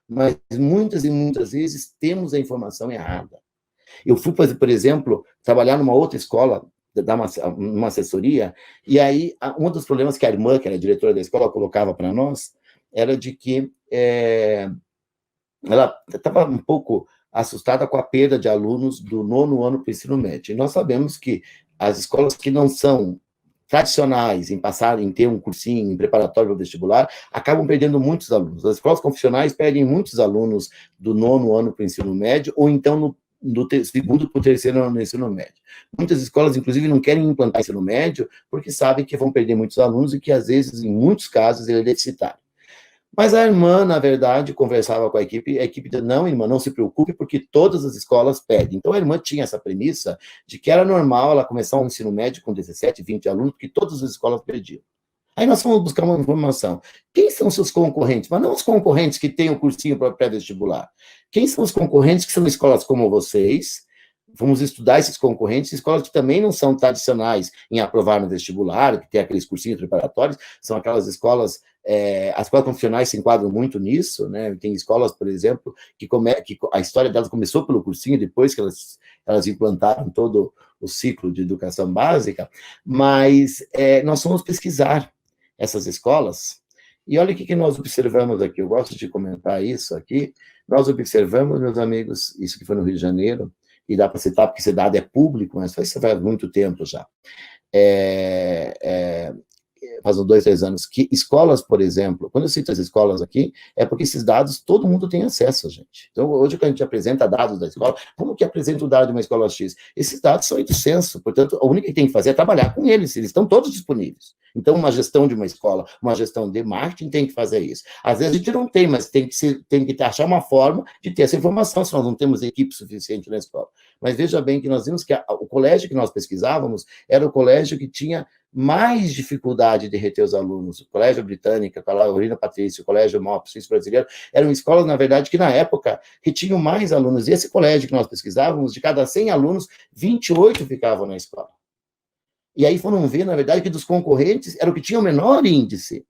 mas muitas e muitas vezes temos a informação errada. Eu fui, por exemplo, trabalhar numa outra escola, dar uma assessoria, e aí, um dos problemas que a irmã, que era a diretora da escola, colocava para nós, era de que ela estava um pouco assustada com a perda de alunos do 9º ano para o ensino médio. E nós sabemos que as escolas que não são tradicionais em ter um cursinho em preparatório para o vestibular, acabam perdendo muitos alunos. As escolas confissionais perdem muitos alunos do 9º ano para o ensino médio, ou então do segundo para o 3º ano do ensino médio. Muitas escolas, inclusive, não querem implantar ensino médio, porque sabem que vão perder muitos alunos e que, às vezes, em muitos casos, ele é deficitário. Mas a irmã, na verdade, conversava com a equipe dizia, não, irmã, não se preocupe, porque todas as escolas pedem. Então, a irmã tinha essa premissa de que era normal ela começar um ensino médio com 17, 20 alunos, porque todas as escolas pediam. Aí nós fomos buscar uma informação. Quem são seus concorrentes? Mas não os concorrentes que têm o cursinho para pré-vestibular. Quem são os concorrentes que são escolas como vocês? Vamos estudar esses concorrentes, escolas que também não são tradicionais em aprovar no vestibular, que tem aqueles cursinhos preparatórios, são aquelas escolas, as escolas confissionais se enquadram muito nisso, né? Tem escolas, por exemplo, que a história delas começou pelo cursinho, depois que elas implantaram todo o ciclo de educação básica, mas nós fomos pesquisar essas escolas, e olha o que nós observamos aqui, eu gosto de comentar isso aqui, nós observamos, meus amigos, isso que foi no Rio de Janeiro, e dá para citar, porque esse dado é público, mas isso faz muito tempo já. Faz uns 2, 3 anos, que escolas, por exemplo, quando eu cito as escolas aqui, é porque esses dados todo mundo tem acesso, gente. Então, hoje que a gente apresenta dados da escola, como que apresenta o dado de uma escola X? Esses dados são do censo, portanto, a única que tem que fazer é trabalhar com eles estão todos disponíveis. Então, uma gestão de uma escola, uma gestão de marketing tem que fazer isso. Às vezes a gente não tem, mas tem que achar uma forma de ter essa informação, se nós não temos equipe suficiente na escola. Mas veja bem que nós vimos que o colégio que nós pesquisávamos era o colégio que tinha mais dificuldade de reter os alunos. O Colégio Britânica, a Carolina Patrício, o Colégio MOP, Suíço Brasileiro, eram escolas, na verdade, que na época retinham mais alunos. E esse colégio que nós pesquisávamos, de cada 100 alunos, 28 ficavam na escola. E aí foram ver, na verdade, que dos concorrentes era o que tinha o menor índice.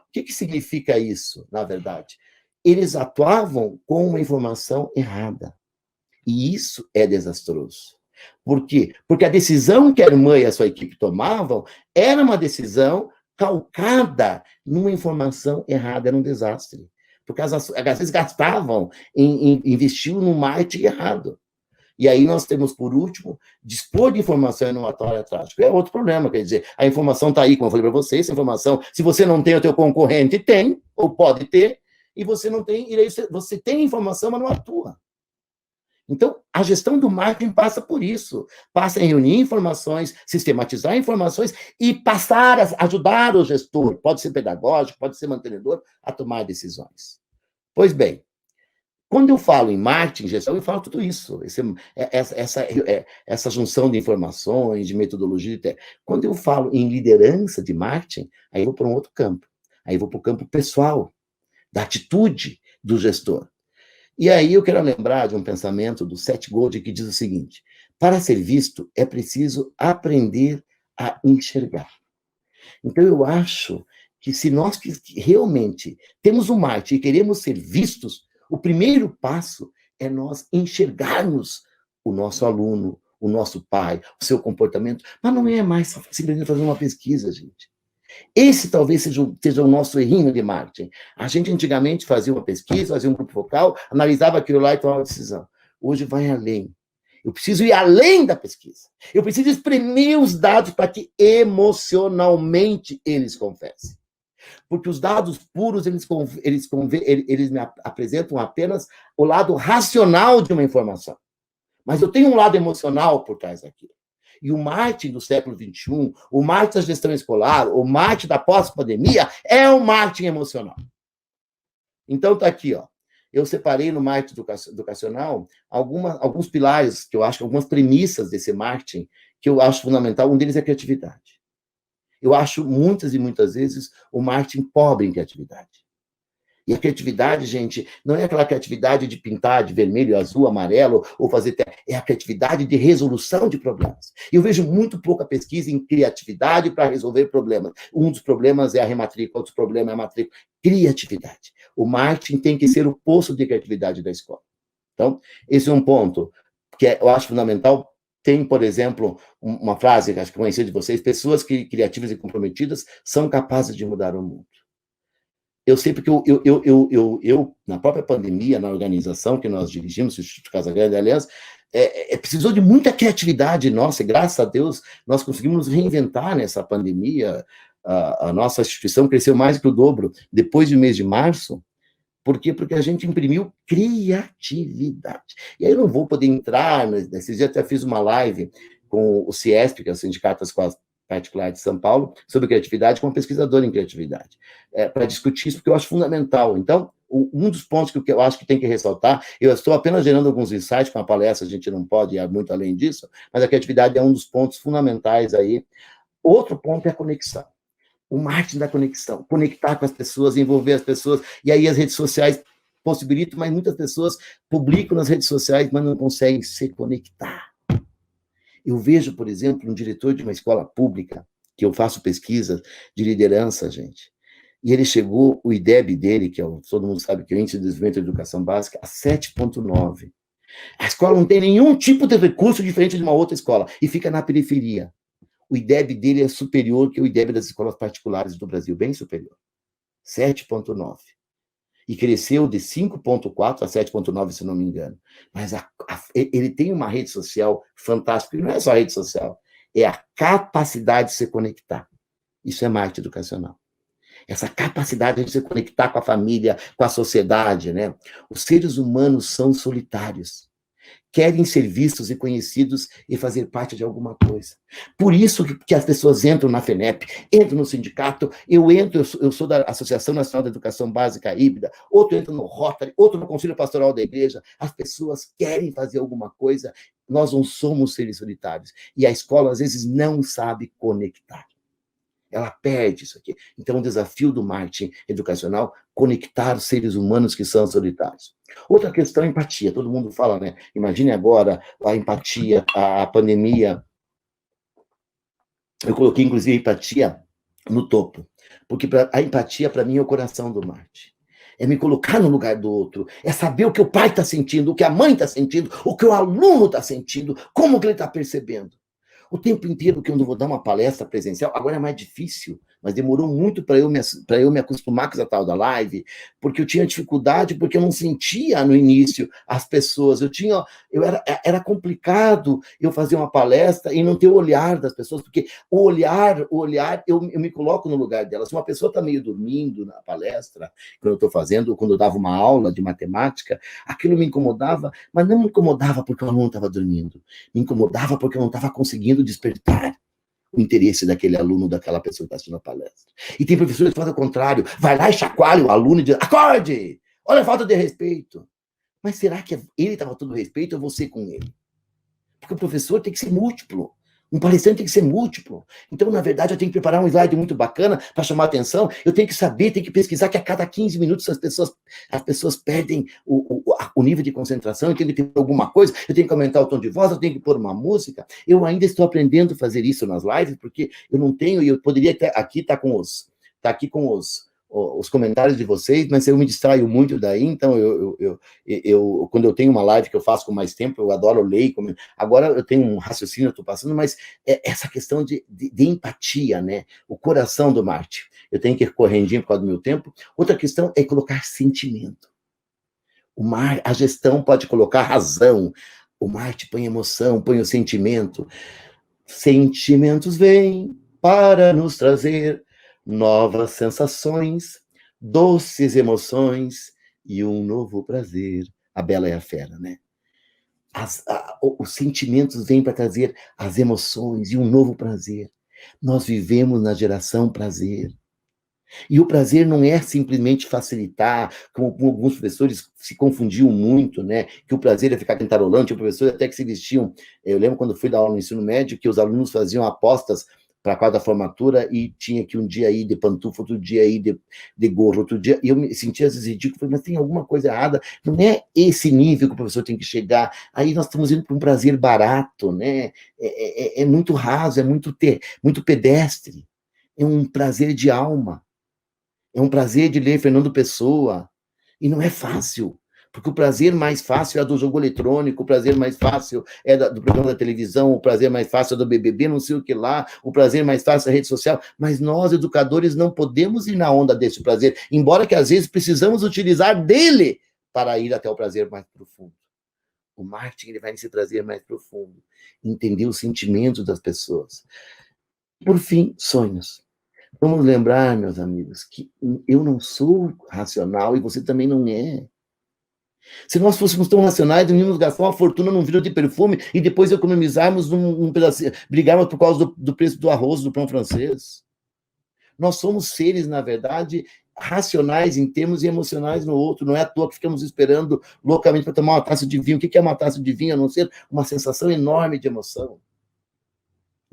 O que significa isso, na verdade? Eles atuavam com uma informação errada. E isso é desastroso. Por quê? Porque a decisão que a irmã e a sua equipe tomavam era uma decisão calcada numa informação errada, era um desastre. Porque às vezes gastavam investiam no marketing errado. E aí nós temos, por último, dispor de informação inovatória é trágico. É outro problema, quer dizer, a informação está aí, como eu falei para vocês, essa informação, se você não tem, o teu concorrente tem, ou pode ter, e você não tem, e aí você tem informação, mas não atua. Então, a gestão do marketing passa por isso, passa em reunir informações, sistematizar informações e passar a ajudar o gestor, pode ser pedagógico, pode ser mantenedor, a tomar decisões. Pois bem, quando eu falo em marketing, gestão, eu falo tudo isso, essa junção de informações, de metodologia. Quando eu falo em liderança de marketing, aí eu vou para um outro campo. Aí eu vou para o campo pessoal, da atitude do gestor. E aí eu quero lembrar de um pensamento do Seth Godin que diz o seguinte: Para ser visto, é preciso aprender a enxergar. Então, eu acho que se nós realmente temos um marketing e queremos ser vistos, o primeiro passo é nós enxergarmos o nosso aluno, o nosso pai, o seu comportamento, mas não é mais simplesmente fazer uma pesquisa, gente. Esse talvez seja o nosso errinho de marketing. A gente antigamente fazia uma pesquisa, fazia um grupo focal, analisava aquilo lá e tomava uma decisão. Hoje vai além. Eu preciso ir além da pesquisa. Eu preciso espremer os dados para que emocionalmente eles confessem. Porque os dados puros, eles me apresentam apenas o lado racional de uma informação. Mas eu tenho um lado emocional por trás daquilo. E o marketing do século XXI, o marketing da gestão escolar, o marketing da pós-pandemia, é o marketing emocional. Então, está aqui, ó. Eu separei no marketing educacional alguns pilares, que eu acho, algumas premissas desse marketing, que eu acho fundamental. Um deles é a criatividade. Eu acho, muitas e muitas vezes, o marketing pobre em criatividade. E a criatividade, gente, não é aquela criatividade de pintar de vermelho, azul, amarelo, ou fazer... É a criatividade de resolução de problemas. Eu vejo muito pouca pesquisa em criatividade para resolver problemas. Um dos problemas é a rematrícula, outro problema é a matrícula. Criatividade. O marketing tem que ser o poço de criatividade da escola. Então, esse é um ponto que eu acho fundamental. Tem, por exemplo, uma frase que acho que conheci de vocês: pessoas criativas e comprometidas são capazes de mudar o mundo. Eu sei porque eu, na própria pandemia, na organização que nós dirigimos, o Instituto Casa Grande, aliás, precisou de muita criatividade nossa, e graças a Deus nós conseguimos nos reinventar nessa pandemia. A nossa instituição cresceu mais que o dobro depois do mês de março. Por quê? Porque a gente imprimiu criatividade. E aí eu não vou poder entrar, esses dias até fiz uma live com o CIESP, que é o Sindicato das Escolas Particulares de São Paulo, sobre criatividade, com uma pesquisadora em criatividade, para discutir isso, porque eu acho fundamental. Então, um dos pontos que eu acho que tem que ressaltar, eu estou apenas gerando alguns insights com a palestra, a gente não pode ir muito além disso, mas a criatividade é um dos pontos fundamentais aí. Outro ponto é a conexão. O marketing da conexão, conectar com as pessoas, envolver as pessoas, e aí as redes sociais possibilitam, mas muitas pessoas publicam nas redes sociais, mas não conseguem se conectar. Eu vejo, por exemplo, um diretor de uma escola pública, que eu faço pesquisa de liderança, gente, e ele chegou, o IDEB dele, que todo mundo sabe que é o Índice de Desenvolvimento da Educação Básica, a 7,9. A escola não tem nenhum tipo de recurso diferente de uma outra escola, e fica na periferia. O IDEB dele é superior que o IDEB das escolas particulares do Brasil, bem superior. 7,9. E cresceu de 5,4 a 7,9, se não me engano. Mas ele tem uma rede social fantástica, e não é só a rede social, é a capacidade de se conectar. Isso é marketing educacional. Essa capacidade de se conectar com a família, com a sociedade, né? Os seres humanos são solitários. Querem ser vistos e conhecidos e fazer parte de alguma coisa. Por isso que as pessoas entram na FENEP, entram no sindicato, eu sou da Associação Nacional da Educação Básica Híbrida, outro entra no Rotary, outro no Conselho Pastoral da Igreja. As pessoas querem fazer alguma coisa, nós não somos seres solitários. E a escola, às vezes, não sabe conectar. Ela perde isso aqui. Então, o desafio do marketing educacional, conectar os seres humanos que são solitários. Outra questão é a empatia. Todo mundo fala, né? Imagine agora a empatia, a pandemia. Eu coloquei, inclusive, a empatia no topo. Porque a empatia, para mim, é o coração do marketing. É me colocar no lugar do outro. É saber o que o pai está sentindo, o que a mãe está sentindo, o que o aluno está sentindo, como que ele está percebendo. O tempo inteiro que eu não vou dar uma palestra presencial, agora é mais difícil, mas demorou muito para eu me acostumar com essa tal da live, porque eu tinha dificuldade, porque eu não sentia no início as pessoas. Era complicado eu fazer uma palestra e não ter o olhar das pessoas, porque o olhar, eu me coloco no lugar delas. Se uma pessoa está meio dormindo na palestra, quando eu estou fazendo, quando eu dava uma aula de matemática, aquilo me incomodava, mas não me incomodava porque o aluno estava dormindo, me incomodava porque eu não estava conseguindo despertar o interesse daquele aluno, daquela pessoa que está assistindo a palestra. E tem professores que fazem o contrário, vai lá e chacoalha o aluno e diz, acorde, olha a falta de respeito. Mas será que ele estava todo respeito ou você com ele? Porque o professor tem que ser múltiplo. Um palestrante tem que ser múltiplo. Então, na verdade, eu tenho que preparar um slide muito bacana para chamar atenção. Eu tenho que saber, tenho que pesquisar que a cada 15 minutos as pessoas perdem o nível de concentração. Eu tenho que ter alguma coisa, eu tenho que aumentar o tom de voz, eu tenho que pôr uma música. Eu ainda estou aprendendo a fazer isso nas lives, porque eu não tenho, e eu poderia aqui estar com os comentários de vocês, mas eu me distraio muito daí, então quando eu tenho uma live que eu faço com mais tempo, eu adoro ler, agora eu tenho um raciocínio, eu estou passando, mas essa questão de empatia, né? O coração do marketing. Eu tenho que ir correndinho por causa do meu tempo. Outra questão é colocar sentimento. A gestão pode colocar razão, o marketing põe emoção, põe o sentimento. Sentimentos vêm para nos trazer novas sensações, doces emoções e um novo prazer. A Bela e a Fera, né? Os sentimentos vêm para trazer as emoções e um novo prazer. Nós vivemos na geração prazer. E o prazer não é simplesmente facilitar, como alguns professores se confundiam muito, né? Que o prazer é ficar cantarolando, tinha professores até que se vestiam. Eu lembro quando fui dar aula no ensino médio, que os alunos faziam apostas para a quadra da formatura e tinha que um dia ir de pantufa, outro dia ir de gorro, outro dia. E eu me sentia às vezes ridículo, falei, mas tem alguma coisa errada. Não é esse nível que o professor tem que chegar. Aí nós estamos indo para um prazer barato, né? É muito raso, é muito pedestre. É um prazer de alma. É um prazer de ler Fernando Pessoa. E não é fácil. Porque o prazer mais fácil é do jogo eletrônico, o prazer mais fácil é do programa da televisão, o prazer mais fácil é do BBB, não sei o que lá, o prazer mais fácil é a rede social. Mas nós, educadores, não podemos ir na onda desse prazer, embora que às vezes precisamos utilizar dele para ir até o prazer mais profundo. O marketing ele vai nesse prazer mais profundo. Entender os sentimentos das pessoas. Por fim, sonhos. Vamos lembrar, meus amigos, que eu não sou racional e você também não é. Se nós fôssemos tão racionais, não íamos gastar uma fortuna num vidro de perfume e depois economizarmos um pedacinho, brigarmos por causa do preço do arroz, do pão francês. Nós somos seres, na verdade, racionais em termos e emocionais no outro. Não é à toa que ficamos esperando loucamente para tomar uma taça de vinho. O que é uma taça de vinho, a não ser uma sensação enorme de emoção?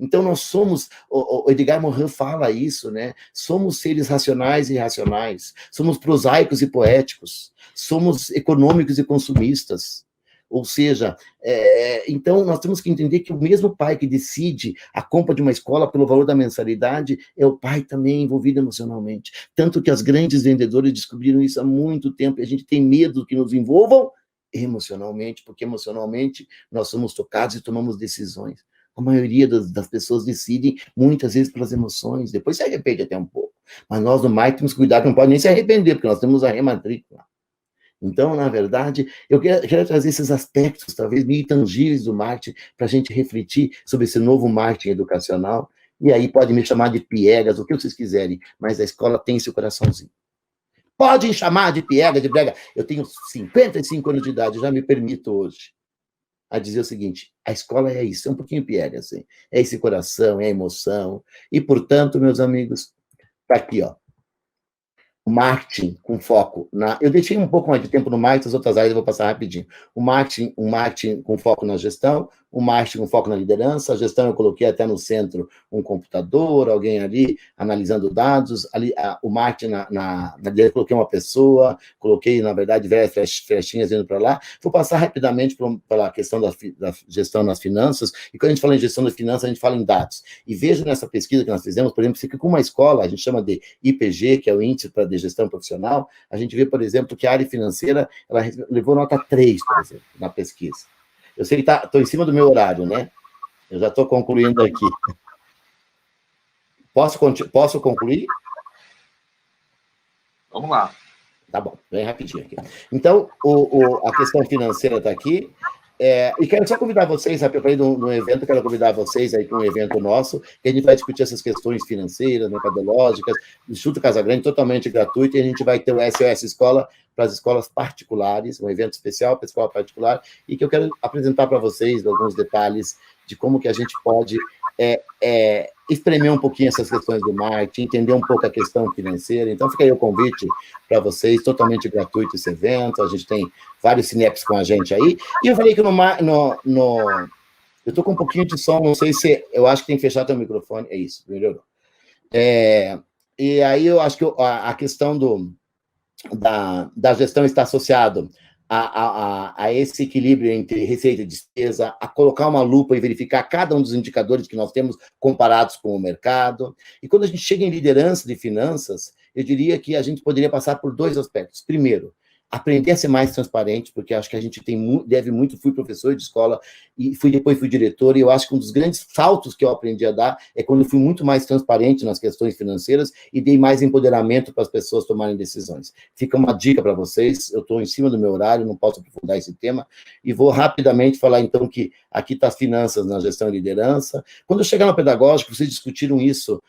Então, nós somos, o Edgar Morin fala isso, né? Somos seres racionais e irracionais, somos prosaicos e poéticos, somos econômicos e consumistas. Ou seja, então nós temos que entender que o mesmo pai que decide a compra de uma escola pelo valor da mensalidade é o pai também envolvido emocionalmente. Tanto que as grandes vendedoras descobriram isso há muito tempo e a gente tem medo que nos envolvam emocionalmente, porque emocionalmente nós somos tocados e tomamos decisões. A maioria das pessoas decidem, muitas vezes, pelas emoções. Depois se arrepende até um pouco. Mas nós, no marketing, temos que cuidar que não pode nem se arrepender, porque nós temos a rematrícula. Então, na verdade, eu quero trazer esses aspectos, talvez, meio tangíveis do marketing, para a gente refletir sobre esse novo marketing educacional. E aí pode me chamar de piegas, o que vocês quiserem, mas a escola tem esse coraçãozinho. Podem chamar de piega, de brega. Eu tenho 55 anos de idade, já me permito hoje a dizer o seguinte, a escola é isso, é um pouquinho piega, assim, é esse coração, é a emoção, e, portanto, meus amigos, tá aqui, ó, o marketing com foco na... Eu deixei um pouco mais de tempo no marketing, as outras áreas eu vou passar rapidinho. O marketing com foco na gestão, o marketing com foco na liderança, a gestão eu coloquei até no centro um computador, alguém ali analisando dados, ali, o marketing na liderança, coloquei uma pessoa, coloquei, na verdade, várias flechinhas indo para lá. Vou passar rapidamente pela questão da gestão nas finanças, e quando a gente fala em gestão das finanças, a gente fala em dados. E veja nessa pesquisa que nós fizemos, por exemplo, que com uma escola, a gente chama de IPG, que é o Índice de Gestão Profissional, a gente vê, por exemplo, que a área financeira, ela levou nota 3, por exemplo, na pesquisa. Eu sei que estou em cima do meu horário, né? Eu já estou concluindo aqui. Posso concluir? Vamos lá. Tá bom, bem rapidinho aqui. Então, a questão financeira está aqui. E quero só convidar vocês, eu falei de um evento, quero convidar vocês aí para um evento nosso, que a gente vai discutir essas questões financeiras, metodológicas, Instituto Casagrande, totalmente gratuito, e a gente vai ter o SOS Escola para as escolas particulares, um evento especial para a escola particular, e que eu quero apresentar para vocês alguns detalhes de como que a gente pode espremer um pouquinho essas questões do marketing, entender um pouco a questão financeira. Então, fica aí o convite para vocês, totalmente gratuito esse evento, a gente tem vários Cineps com a gente aí, e eu falei que eu Eu estou com um pouquinho de som, não sei se... Eu acho que tem que fechar teu microfone. É isso, melhorou. E aí eu acho que a questão da gestão está associada a esse equilíbrio entre receita e despesa, a colocar uma lupa e verificar cada um dos indicadores que nós temos comparados com o mercado. E quando a gente chega em liderança de finanças, eu diria que a gente poderia passar por 2 aspectos. Primeiro, aprender a ser mais transparente, porque acho que a gente deve muito, fui professor de escola e depois fui diretor, e eu acho que um dos grandes saltos que eu aprendi a dar é quando eu fui muito mais transparente nas questões financeiras e dei mais empoderamento para as pessoas tomarem decisões. Fica uma dica para vocês, eu estou em cima do meu horário, não posso aprofundar esse tema, e vou rapidamente falar então que aqui está as finanças na gestão e liderança. Quando eu chegar no pedagógico, vocês discutiram isso,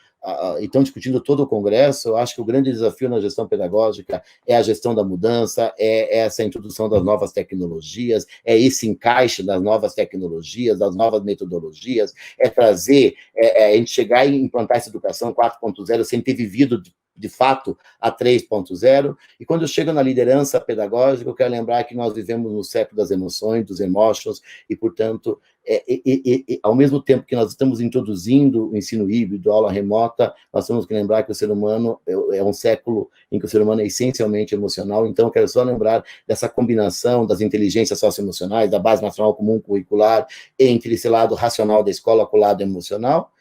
e estão discutindo todo o congresso, eu acho que o grande desafio na gestão pedagógica é a gestão da mudança, é essa introdução das novas tecnologias, é esse encaixe das novas tecnologias, das novas metodologias, é trazer, a gente chegar e implantar essa educação 4.0 sem ter vivido de fato a 3.0, e quando eu chego na liderança pedagógica, eu quero lembrar que nós vivemos no século das emoções, dos emotions, e, portanto, ao mesmo tempo que nós estamos introduzindo o ensino híbrido, aula remota, nós temos que lembrar que o ser humano é um século em que o ser humano é essencialmente emocional, então eu quero só lembrar dessa combinação das inteligências socioemocionais, da base nacional comum curricular, entre esse lado racional da escola com o lado emocional.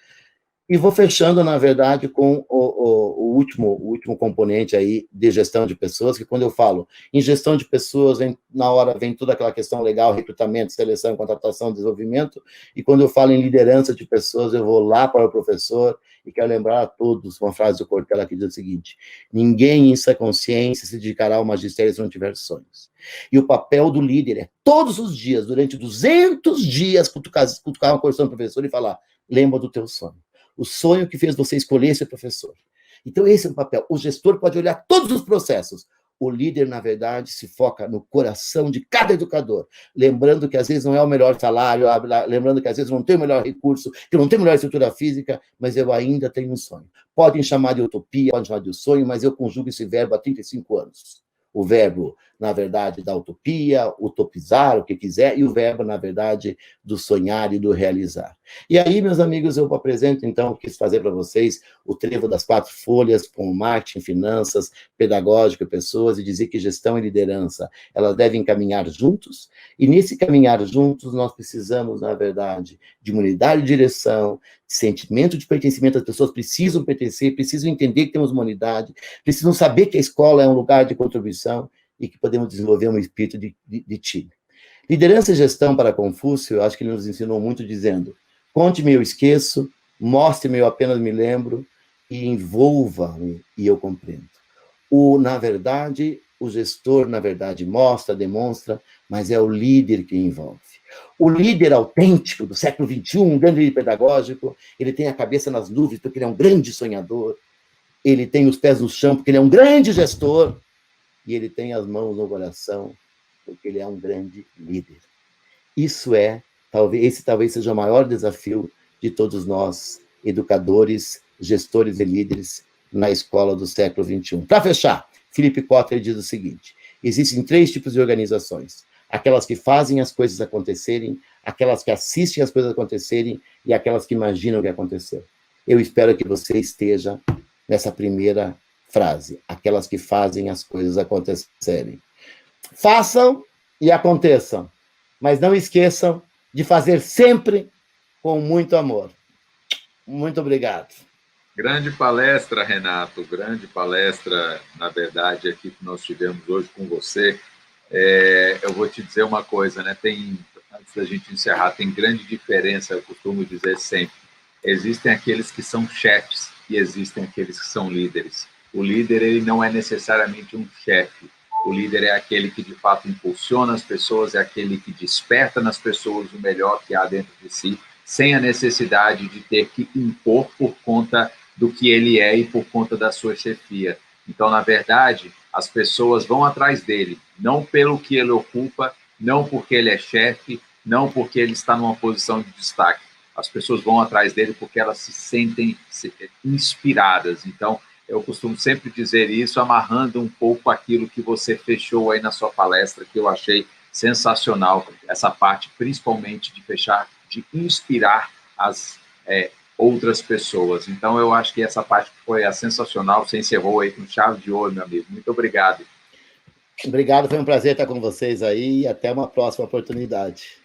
E vou fechando, na verdade, com o último componente aí de gestão de pessoas, que quando eu falo em gestão de pessoas, na hora vem toda aquela questão legal, recrutamento, seleção, contratação, desenvolvimento, e quando eu falo em liderança de pessoas, eu vou lá para o professor e quero lembrar a todos uma frase do Cortella que diz o seguinte: ninguém em sua consciência se dedicará ao magistério se não tiver sonhos. E o papel do líder é, todos os dias, durante 200 dias, cutucar uma questão do professor e falar, lembra do teu sonho. O sonho que fez você escolher ser professor. Então, esse é o papel. O gestor pode olhar todos os processos. O líder, na verdade, se foca no coração de cada educador, lembrando que às vezes não é o melhor salário, lembrando que às vezes não tem o melhor recurso, que não tem a melhor estrutura física, mas eu ainda tenho um sonho. Podem chamar de utopia, podem chamar de sonho, mas eu conjugo esse verbo há 35 anos. O verbo, na verdade, da utopia, utopizar, o que quiser, e o verbo, na verdade, do sonhar e do realizar. E aí, meus amigos, eu apresento, então, quis fazer para vocês o trevo das 4 folhas, com marketing, finanças, pedagógico e pessoas, e dizer que gestão e liderança, elas devem caminhar juntos, e nesse caminhar juntos, nós precisamos, na verdade, de uma unidade de direção, de sentimento de pertencimento, as pessoas precisam pertencer, precisam entender que temos uma unidade, precisam saber que a escola é um lugar de contribuição, e que podemos desenvolver um espírito de time. Liderança e gestão para Confúcio, eu acho que ele nos ensinou muito dizendo, conte-me, eu esqueço, mostre-me, eu apenas me lembro, e envolva-me, e eu compreendo. Na verdade, o gestor, na verdade, mostra, demonstra, mas é o líder que envolve. O líder autêntico do século XXI, um grande líder pedagógico, ele tem a cabeça nas nuvens, porque ele é um grande sonhador, ele tem os pés no chão, porque ele é um grande gestor, e ele tem as mãos no coração, porque ele é um grande líder. Esse talvez seja o maior desafio de todos nós, educadores, gestores e líderes na escola do século XXI. Para fechar, Philip Kotler diz o seguinte, existem 3 tipos de organizações, aquelas que fazem as coisas acontecerem, aquelas que assistem as coisas acontecerem e aquelas que imaginam o que aconteceu. Eu espero que você esteja nessa primeira frase, aquelas que fazem as coisas acontecerem. Façam e aconteçam, mas não esqueçam de fazer sempre com muito amor. Muito obrigado. Grande palestra, Renato, grande palestra, na verdade, aqui que nós tivemos hoje com você. Eu vou te dizer uma coisa, né? Antes da gente encerrar, tem grande diferença, eu costumo dizer sempre, existem aqueles que são chefes e existem aqueles que são líderes. O líder, ele não é necessariamente um chefe. O líder é aquele que, de fato, impulsiona as pessoas, é aquele que desperta nas pessoas o melhor que há dentro de si, sem a necessidade de ter que impor por conta do que ele é e por conta da sua chefia. Então, na verdade, as pessoas vão atrás dele, não pelo que ele ocupa, não porque ele é chefe, não porque ele está numa posição de destaque. As pessoas vão atrás dele porque elas se sentem inspiradas. Então, eu costumo sempre dizer isso, amarrando um pouco aquilo que você fechou aí na sua palestra, que eu achei sensacional, essa parte, principalmente, de fechar de inspirar as outras pessoas. Então, eu acho que essa parte foi sensacional. Você encerrou aí com chave de ouro, meu amigo. Muito obrigado. Obrigado, foi um prazer estar com vocês aí e até uma próxima oportunidade.